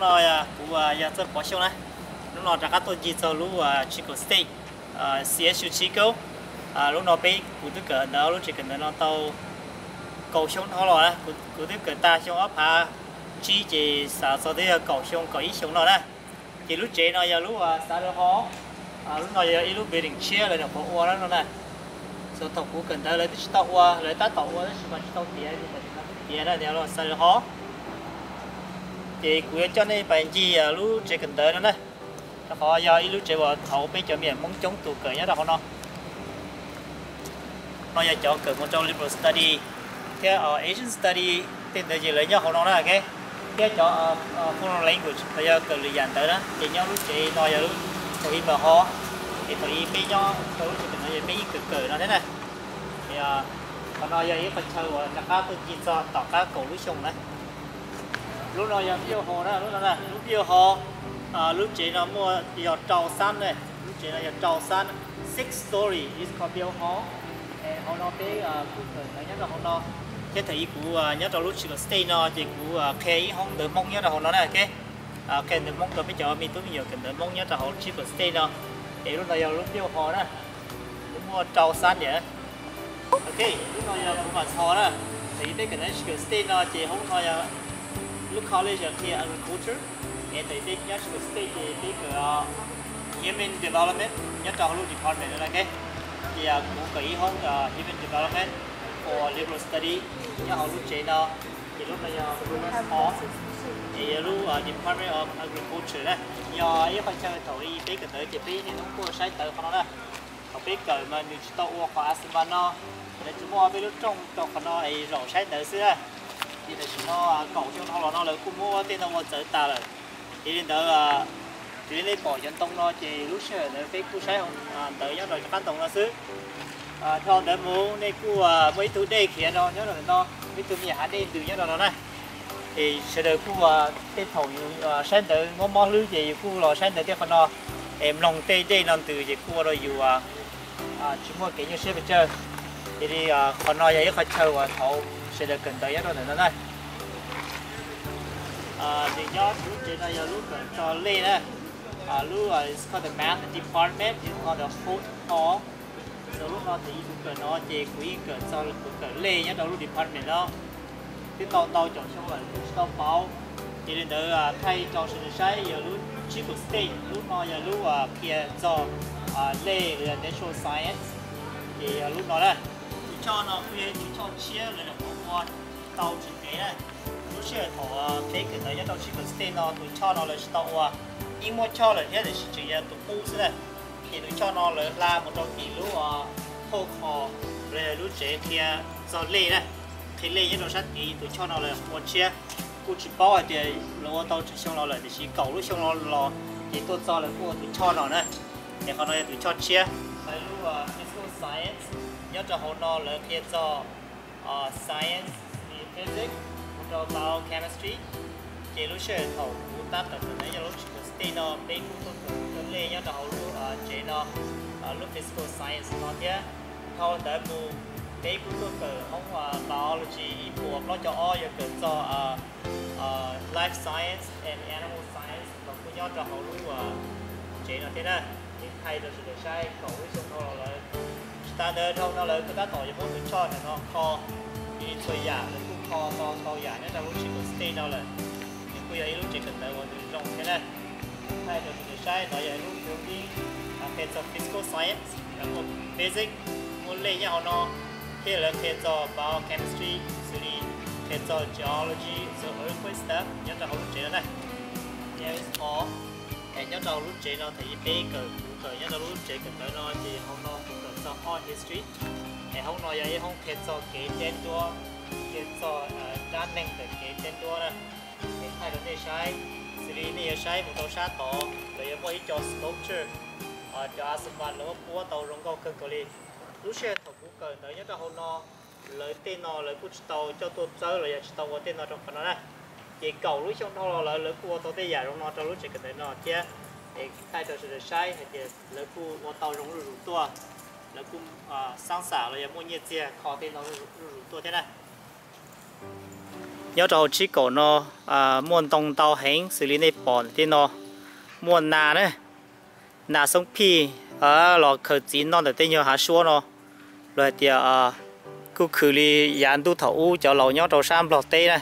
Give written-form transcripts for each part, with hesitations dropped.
nó của giờ rất bỏ xuống này nó ra các tôi chỉ cho lúc Chico State CSU Chico lúc nó bị của tất cả đó lúc chỉ cần nó tàu cầu xuống thôi rồi của tất cả ta xuống ấp hà chỉ xã sau đấy cầu xuống cầu ít xuống nó đấy thì lúc chế nó giờ lúc xã đó họ lúc nó giờ lúc bị đình chia lại nó bỏ qua đó nó này sau tàu của cần tới lấy tàu qua lấy tàu qua đấy mà tàu tiền thì tiền là nó xã đó họ thì cuối cho nên bạn gì lúc chỉ cần tới nó này họ giờ lúc chỉ vào thầu bây giờ miền mong chống tụ cởi nhá đó nó giờ chọn cởi một trong liberal study theo Asian study tên là gì lấy nhau họ nó là cái cho foreign language bây giờ cởi lựa dàn tới đó thì nhau lúc chỉ nói giờ lúc thời mà họ thì thời bây giờ tôi chỉ cần nói bây cởi nó thế này thì còn nói giờ phần chơi của là các tôi chỉ cho tỏ các cầu lúc xong đấy lúc nào giờ yêu hồ đó lúc nào này lúc yêu hồ lúc chị nó mua giờ trầu san này lúc chị nó giờ trầu san 6 story is called yêu hồ hồ nó cái cụ thể nhất là hồ nó cái thị của nhất là lúc chị có stay nó thì của cái không được mong nhất là hồ nó này cái được mong tôi bây giờ mình tôi bây giờ cần được mong nhất là hồ chị có stay nó thì lúc nào giờ lúc yêu hồ đó lúc mua trầu san vậy ok lúc nào giờ cũng mà hồ đó thì cái cái này chị có stay nó thì không nói giờ lúc college here agriculture and they did nhất của state thì cái human development nhất trong lúc department là cái thì cũng có ý hướng human development for liberal study nhất họ lúc chế nó thì lúc này họ thì lúc department of agriculture đấy do ý phải chơi thổi cái tới thì cái nó có sai tới con nó đây họ biết cởi mà như tàu qua asman nó để chúng mua với lúc trong nó ấy rồi sai tới xưa thì là nó cầu cho nó là cũng mua tên nó chở ta rồi thì đến đó thì đến bỏ chân tông nó chỉ lúc xưa để cái cú sai không tới nhớ rồi các tông nó xứ theo để mua này cú mấy túi đây kia nó nhớ rồi nó mấy túi nhà đây từ nhớ rồi nó này thì sẽ được cú tên thầu sai tới mò lưới gì cú lò sai tới cái phần nó em lòng tê đây làm từ gì cú rồi dù chỉ mua cái như xe bên chơi thì phần nó vậy phải chơi và thầu sẽ được cần tới nhất rồi nó đây thì do lúc trên đây lúc cho lên á lúc it's called the math department it's called the food hall rồi lúc nó thì cũng nó chỉ quý cần cho cũng lên nhất đâu lúc department đó cái tàu chọn xong rồi tàu báo thì đến tới thay cho sự sai giờ lúc chỉ có state lúc nó giờ lúc kia cho lên là natural science thì lúc đó đây cho nó phía cho chia là một tàu chỉ cái này lúc xưa thọ cái này nhất tàu chỉ cần stay nó tụi cho nó là tàu nhưng mà cho là thế thì chỉ là tụi bu thế này thì tụi cho nó là một trong kỳ lúc thô kho rồi lúc chế kia do lê này thì lê nhất đồ sắt thì tụi cho nó là một chia cũng chỉ bao thì lúc tàu chỉ xong nó là chỉ cầu lúc xong nó là thì tôi cho là của tụi cho nó này để còn nói tụi cho chia cái lúc physical science nhất là hôm nó là kia cho science physics cho biochemistry chỉ lúc chơi thầu cũng tát tập từ nãy giờ lúc stay nó bên cũng có lên nhất là lúc chế nó lúc physical science nó thế thầu để mua bên cũng có không biology buộc nó cho all giờ cần cho life science and animal science và cũng nhất là lúc chế nó thế này nhưng thay được sự sai cậu với xong thôi là standard thôi nó là cái đá tỏi cho mình cho này nó kho đi chơi giả cũng kho to giả nhất là lúc chỉ có stay đâu là nhưng bây giờ lúc chỉ cần tới một trong thế này hay được sự sai nói vậy lúc đầu tiên là cho physical science là một basic muốn lấy nhau nó kia là kia cho biochemistry xử lý kia cho geology so earthquake stuff nhất là lúc chỉ này there is all nhất là lúc chỉ nó thì bê cờ nhất là lúc chỉ cần tới nó thì không nó cũng cần cho art history thì không nói vậy không kể cho cái tên đua kể cho đa năng về cái tên đua này thì thay đổi để sai xử lý này sai một tàu sát tổ rồi mới cho sculpture cho asphalt nó búa tàu rong cao cân cầu đi lúc xe thầu cũng cần tới nhất là hôm nó lấy tên nó lấy cút tàu cho tôi chơi rồi tàu có tên nó trong phần đó này chỉ cầu lúc trong đó là lấy cua tàu tây giả trong nó cho lúc chỉ cần tới nó chứ để thay đổi sự sai thì lấy cua tàu rong rủ tua là cũng sáng xả là mua nhiệt chia khó tên nó rủ tua thế này nhớ cho chỉ cổ nó muôn tông tàu hẹn xử lý này bỏ thì nó muôn nà đấy nà sông phi lò khởi chín nó để tên nhớ hạ xua nó rồi thì cứ khử đi dàn tu thấu cho lầu nhớ trâu sam lọt tê này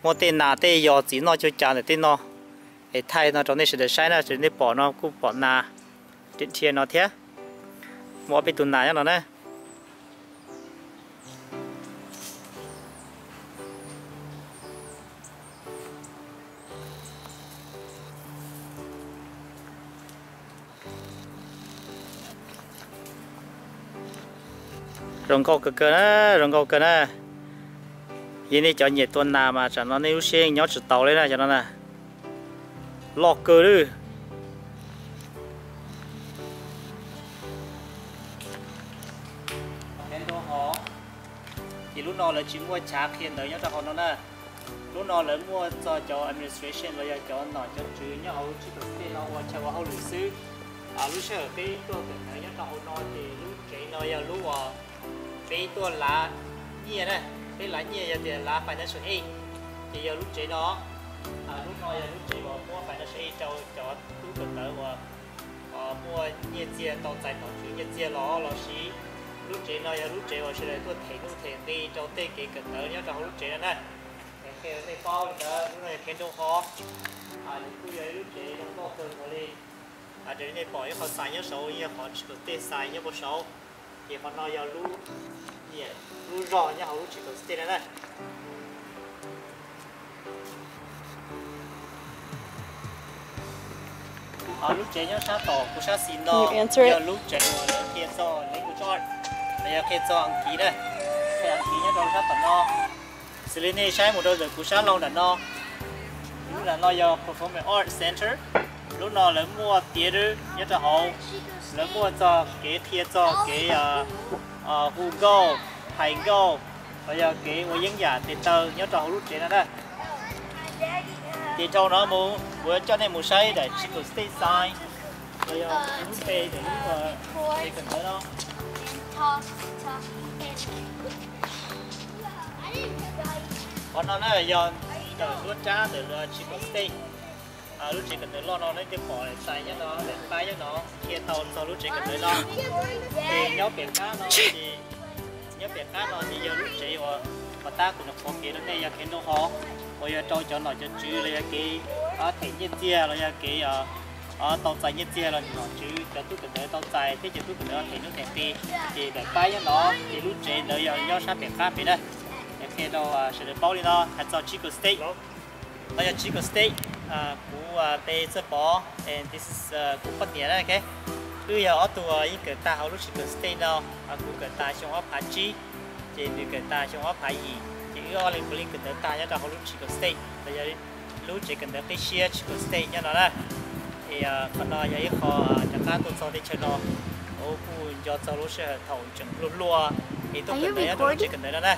một tên nà tê dò chín nó cho chán để tên nó để thay nó trong này sẽ để sai nó sẽ để bỏ nó cứ bỏ nà điện thiên nó thế mua bị tụt nà nhá nó này rồng câu cực cơ đó rồng câu cơ đó vậy này cho nhiệt tuần nào mà cho nó nêu xe nhớ chụp tàu lên này cho nó nè lọt cơ đi nên đồ họ thì lúc nào là chỉ mua chả hiện tới nhớ cho họ nó nè lúc nào là mua cho administration rồi cho nó cho chứ nhớ họ chỉ có cái nó cho họ lười xứ lúc sau cái tôi cần nhớ cho họ nó thì lúc chạy nó giờ lúc cáiตัวlá nhia này cái lá nhia thì lá financial aid thì giờ lúc chế nó lúc nói lúc chế bỏ mua financial aid cho tú cần tới và mua nhia chia tàu chạy tàu chữ nhia chia ló xí lúc chế nó lúc chế vào sẽ là tôi thấy lúc thấy đi cho tê cái cần tới nhớ cho lúc chế này cái cái bao nữa lúc này cái đồ khó lúc giờ lúc chế nó có cần vào đi để này bỏ họ xài nhớ số như họ chỉ có tê xài nhớ một số thì họ nói giờ lú nhẹ lú rò nhá họ lú chỉ có stay này họ lú chế nhá sát tỏ của sát xin nó giờ lú chế là kia do lấy của chọn bây giờ kia do ăn ký đây kia ăn ký nhá trong sát tỏ nó xử lý này sai một đôi rồi của sát lâu là nó lú là nó giờ performance art center lúc nào lấy mua tiền rồi nhớ cho họ lấy mua cho cái thiệt cho cái Google, Hải Go, bây giờ cái người dân giả thì tờ nhớ cho họ lúc chế này đây thì cho nó mua cho nên mua sai để chỉ có stay sign bây giờ lúc về thì lúc thì cần tới đó còn nó là giờ luôn trả từ chỉ có stay lúc chỉ cần tới lo nó lấy cái bỏ để xài cho nó để bay cho nó kia tàu sau lúc chỉ cần tới lo thì nhớ biển cá nó thì nhớ biển cá nó thì giờ lúc chỉ và ta cũng có cái đó đây là cái nó khó bây giờ cho nó cho chữ là cái thể nhiên chia là cái tàu chạy nhiên chia là nó chữ cho tôi cần tới tàu chạy thế cho tôi cần tới thể nó thể thì để bay cho nó thì lúc chỉ nơi giờ nhớ sát biển cá bên đây cái đó sẽ được bao đi nó hay cho chỉ có steak bây giờ chỉ có steak của tê sơ bò and this is của phát nhẹ đấy cái cứ giờ ở tụi những cái ta họ lúc chỉ cần stay nào của cái ta trong ấp phá chi thì những cái ta trong ấp phá gì thì ở lên blink cái ta nhớ là họ lúc chỉ cần stay bây giờ lúc chỉ cần cái share chỉ cần stay nhớ nó đây thì phần nào vậy họ chẳng hạn tôi sau đi chơi nó ô cũng cho sau lúc sẽ thầu chừng lúa lúa thì tôi cần đấy tôi chỉ cần đấy đây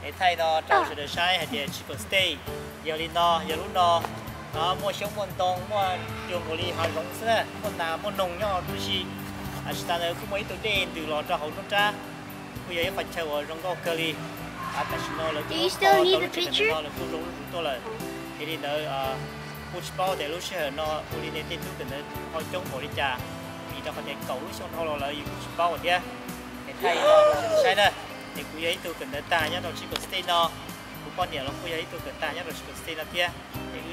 để thay nó trong sự đời sai hay chỉ cần stay giờ đi nó giờ lúc nó mua sống mua tông mua trường của đi hàng giống xưa mua nào mua nông nhau đôi khi ta nói cũng mấy tuổi đen từ lò cho hậu nó ra bây giờ phải chờ ở trong đó cơ đi tại sao là cũng có là cũng giống tôi là thì đi tới football để lúc xưa nó đi đến tin tức từ nó chống của đi trà vì cho phần này cầu lúc xong thôi là football ở kia để thay nó sai đây thì cũng ấy tôi cần tới ta nhá nó chỉ có stay nó cũng con nhiều lắm cũng ấy tôi cần ta nhá nó chỉ có stay là kia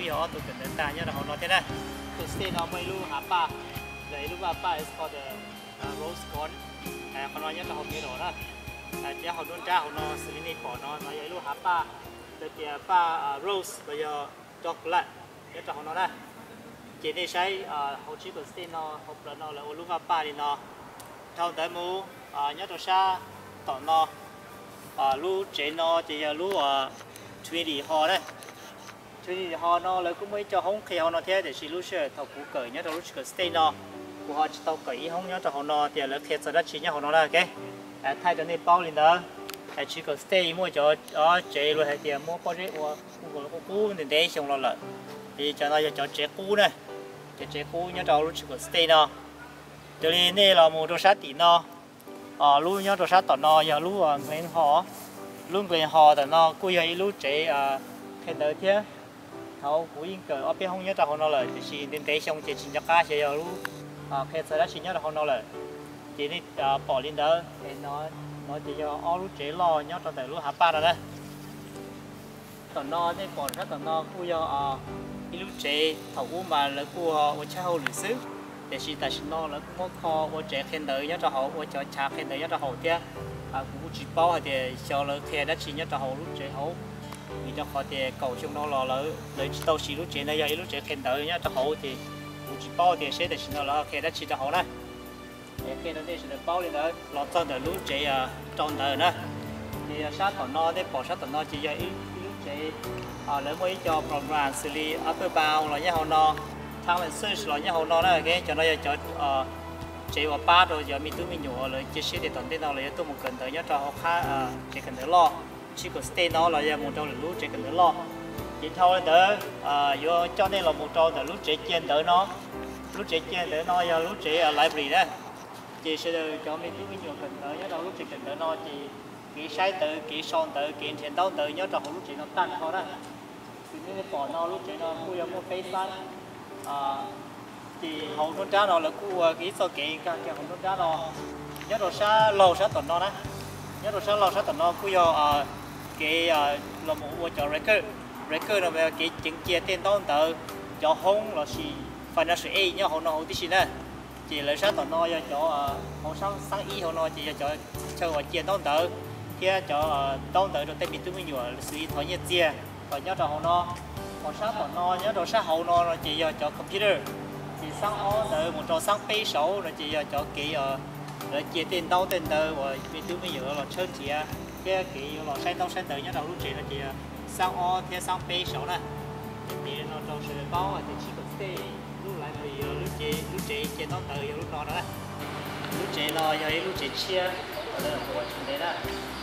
thì họ tôi cần đến ta nhá là họ nói thế này tôi stay nó mới lu hả pa đấy lu hả pa is called the rose corn họ nói nhá là họ nghe đó chứ họ đun cha họ nó xử lý bỏ nó nói vậy lu hả pa từ kia pa rose bây giờ chocolate nhá là họ nói đây chỉ để sai họ chỉ cần stay nó họ là nó là lu hả pa thì nó thâu tới mu nhá là sa tỏ nó lu chế nó chỉ là lu truy đi họ đấy thì họ nó lại cũng mới cho không khi họ nó thế để xí lúc xưa thầu cũ cởi nhá thầu lúc xưa stay nó của họ tàu cởi không nhá thầu họ nó thì là thiệt sự đất chỉ nhá họ nó là cái thay cho nên bao lên đó chỉ có stay mua cho chế rồi hay tiền mua có chế của cũ thì để xong rồi thì cho nó cho chế cũ này chế cũ nhá thầu lúc xưa stay nó cho nên này là một đồ sát tỷ nó lúc nhá đồ sát tỏ nó giờ lúc lên họ thì nó cuối ấy lúc chế khen đỡ thế thầu cũng yên cờ ở bên không nhớ tao họ nói lời chỉ đến tế xong chỉ cho cá chỉ giờ luôn khen sẽ đã chỉ nhớ tao họ nói lời chỉ đi bỏ lên đó thì nó chỉ cho ở lúc chế lo nhớ tao tới lúc hả ba rồi đấy tao nó thế còn rất tao nó cũng do lúc chế thầu mà là của ở cha hậu lịch sử để chỉ tại nó là cũng có ở chế khen đỡ nhớ tao họ ở cho cha khen đỡ nhớ tao họ thế cũng chỉ bao thì cho là khen đã chỉ nhớ tao họ lúc chế hậu vì cho họ thì cầu chung nó là lấy tàu xí lúc chế này giờ lúc chế khen đỡ nhá cho họ thì chỉ bao thì sẽ để xin nó là khen đã chỉ cho họ này khen nó thì sẽ bao lên đó lọt trong đời lúc chế trong đời nữa thì sát còn nó để bỏ sát còn nó chỉ giờ lúc chế lấy mấy cho program xử lý upper bound là nhá họ nó thang lên search là nhá họ nó này cái cho nó giờ cho chế vào ba rồi giờ mình mình nhổ rồi chia sẻ để tận thế nào lấy tôi một cần tới nhá cho họ khá chỉ cần tới lo chỉ có stay nó là giờ một trâu là lúa chỉ cần tới lo chỉ thôi đỡ do cho nên là một trâu là lúa chỉ trên đỡ nó lúa chỉ trên đỡ nó giờ lúa chỉ ở library đó chỉ sẽ cho mình cứ nhiều cần tới nhớ đâu lúa chỉ cần đỡ nó chỉ kỹ sai tới kỹ son tới kỹ thiện đâu tới nhớ trong lúa chỉ nó tăng thôi đó thì nên bỏ nó lúa chỉ nó bây giờ một cây xanh thì hậu nó trả nó là cua kỹ sau kỹ cái hậu nó trả nó nhớ đồ sa lâu sa tuần nó đó nhớ đồ sa lâu sa tuần nó cua giờ cái là một cho record là về cái chứng chia tiền đâu tới cho hông là gì financial aid nhớ hậu nó hậu tí gì nè chỉ lấy sát tuần nó cho hậu sáng ý hậu nó chỉ cho họ chia đâu tới kia cho đâu tới rồi tay mình tụi mình nhiều xử lý thói nhiệt chia và nhớ cho hậu nó hậu sát tuần nó nhớ đồ sa hậu nó chỉ cho computer chỉ sang ó tới một trò sang pay số rồi chỉ cho cái rồi chia tiền đâu tiền tới rồi mình tụi mình nhiều là chơi chia cái là sai đâu sai tới nhớ đầu lúc chị là chị sang o theo sang pay số này thì nó trong sự báo thì chỉ có stay lúc lại thì lúc chị chia nó tới lúc đó đó lúc chị nó vậy lúc chị chia là của chuyện đấy đó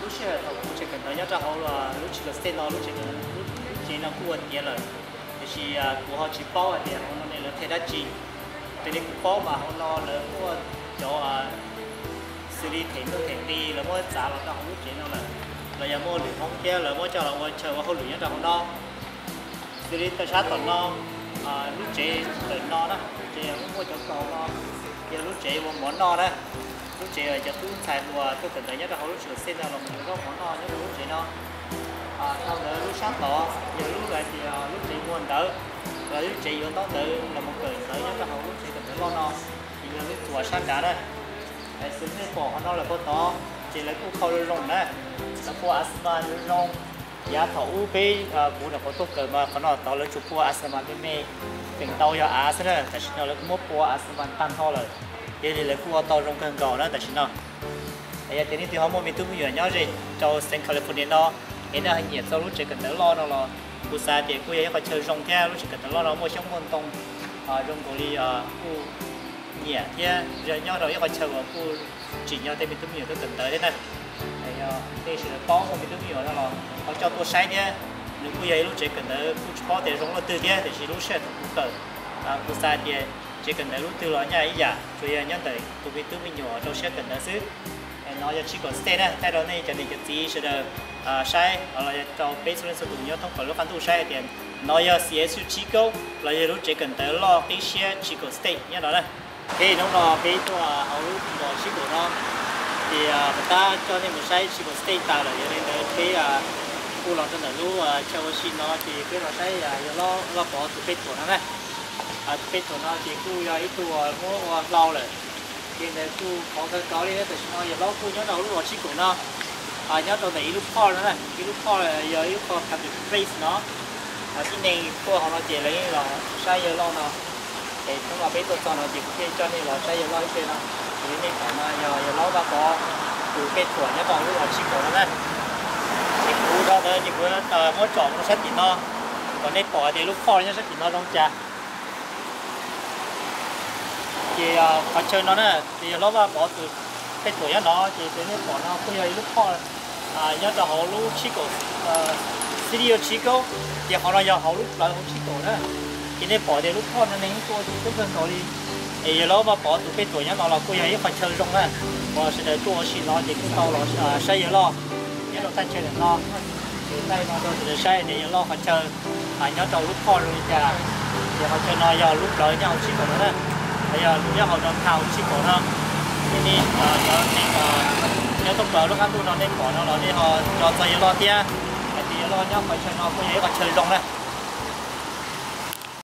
lúc chia là lúc chị cần tới nhớ cho họ là lúc chị là stay nó lúc chị nó cuốn tiền rồi thì của họ chỉ báo thì họ nó là thay đất chị thì cái báo mà họ nó là của cho xử lý thành công thành đi là mỗi giá là tao không biết chuyện nào là giờ mua luyện không kia là mỗi cho là mỗi chờ vào luyện cho nó xử lý tới sát tuần nó lúc chế tới nó đó chế mua cho cầu nó giờ lúc chế một món nó đó lúc chế ở cho tôi xài mùa tôi cần tới nhất là họ lúc chế xin là một cái món nó nhất là lúc chế nó sau đó lúc sát đó giờ lúc lại thì lúc chế mua đỡ rồi lúc chế nó tới là một cười tới nhất là họ lúc chế cần tới lo nó thì là lúc tuổi sát cả đây cái xứng với bỏ nó là có to chỉ lấy cú khâu rong đấy là cú asman rong giá thầu bê cú là có tốt cỡ mà nó to lấy chụp cú asman bên mê từng tàu giờ á thế này tại sao lấy cú mua cú asman tăng thôi rồi vậy thì lấy cú to rong cần gò đó tại sao bây giờ thì thì họ mua mình tụi mình nhớ gì cho San California nó cái nó nhiệt sau lúc chỉ cần tới lo nó cú xa thì cú ấy phải chơi rong theo lúc chỉ cần tới lo nó mua xong con tông rong cổ đi cú nhẹ thế giờ nhau rồi phải chờ vào khu chỉ nhau tên mình tụi mình tôi cần tới thế này đây sẽ có một mình tụi mình đó là họ cho tôi sai nhé nếu khu giấy lúc chỉ cần tới khu có thể giống là từ thế thì chỉ lúc sẽ cũng cần khu sai thì chỉ cần tới lúc từ đó nha ý giả chủ yếu nhớ tới tụi mình nhỏ trong sẽ cần tới xứ nó chỉ còn stay này thay đó này cho nên cái gì sẽ được sai hoặc là cho base lên số tụi nhớ thông qua lúc ăn tụi sai thì nó giờ CS chỉ có là lúc chỉ cần tới lo cái xe chỉ còn stay nhớ đó này thì nó là cáiตัวhọ lúc bỏ chiếc của nó thì người ta cho nên một size chỉ có stay tạo rồi nên cái khu lòng chân là lúc cho xin nó thì cái nó sẽ lo bỏ từ cái của nó này cái của nó thì khu ítตัวmua lâu rồi thì này khu có đi thì nó giờ lo khu nhớ đầu lúc bỏ chiếc của nó nhớ đầu này lúc kho nữa này cái lúc kho là giờ lúc kho làm được face nó cái này khu họ nó chỉ lấy là size giờ lo nó thì chúng là biết tôi cho nó chỉ cho nên là xây lo cái nó thì nên phải giờ nó đã có từ cái tuổi nó còn lúc là chỉ có nó đây thì cú đó thôi thì cú mỗi chọn nó sách thì nó còn nên bỏ thì lúc kho nó sách thì nó trong trà thì phải chơi nó nè thì nó đã bỏ từ cái tuổi nó thì từ nên bỏ nó bây giờ lúc kho nhớ cho họ lúc chỉ có studio chỉ có thì họ nói giờ họ lúc lại không chỉ có nữa cho nên bỏ thì lúc kho nó nên tôi thì tôi cần rồi thì nó mà bỏ từ cái tuổi nó là cô ấy phải chơi rong này và sẽ để tôi xin nó thì cũng tao là xây lo nhớ nó tan chơi được lo thì đây nó tôi sẽ xây để lo họ chơi nhớ trâu lúc con luôn cha thì họ chơi nói giờ lúc đợi nhau chỉ còn nữa bây giờ nhớ họ đón thao chỉ còn hơn thì nhớ thì nhớ lúc đó lúc ăn tôi nó nên bỏ nó đi họ cho chơi lo tia thì lo nhau phải chơi nó có gì họ chơi lông này